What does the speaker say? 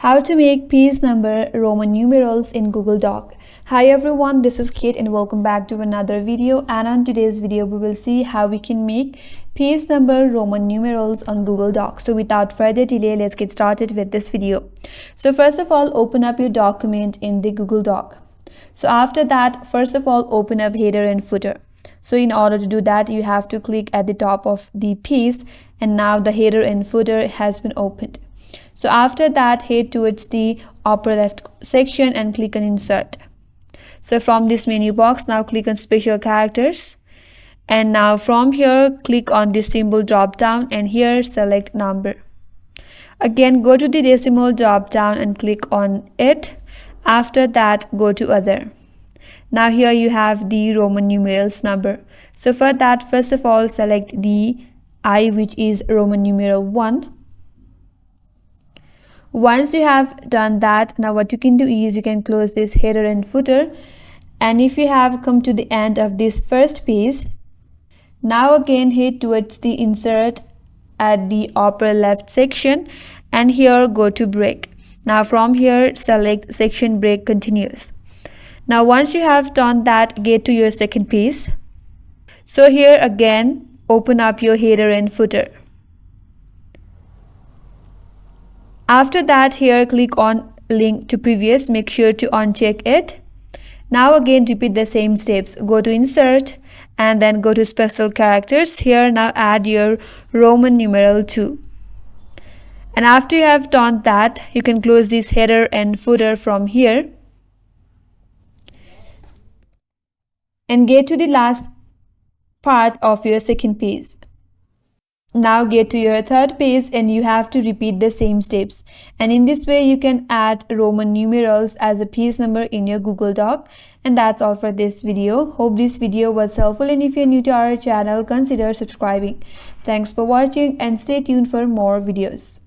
How to make piece number Roman numerals in Google Doc. Hi everyone, this is Kate and welcome back to another video, and on today's video we will see how we can make piece number Roman numerals on Google Doc. So without further delay, let's get started with this video. So first of all, open up your document in the Google Doc. So after that, first of all, open up header and footer. So in order to do that, you have to click at the top of the piece, and now the header and footer has been opened. So after that, head towards the upper left section and click on insert. So from this menu box, now click on special characters, and now from here click on the symbol drop down and here select number. Again, go to the decimal drop down and click on it. After that, go to other. Now here you have the Roman numerals number. So for that, first of all, select the I, which is Roman numeral 1. Once you have done that, now what you can do is you can close this header and footer, and if you have come to the end of this first piece, now again head towards the insert at the upper left section and here go to break. Now from here select section break continuous. Now once you have done that, get to your second piece. So here again open up your header and footer. After that, here click on link to previous, make sure to uncheck it. Now again repeat the same steps. Go to insert and then go to special characters. Here now add your Roman numeral 2. And after you have done that, you can close this header and footer from here and get to the last part of your second piece. Now get to your third page and you have to repeat the same steps, and in this way you can add Roman numerals as a piece number in your Google Doc. And that's all for this video. Hope this video was helpful, and if you're new to our channel, consider subscribing. Thanks for watching and stay tuned for more videos.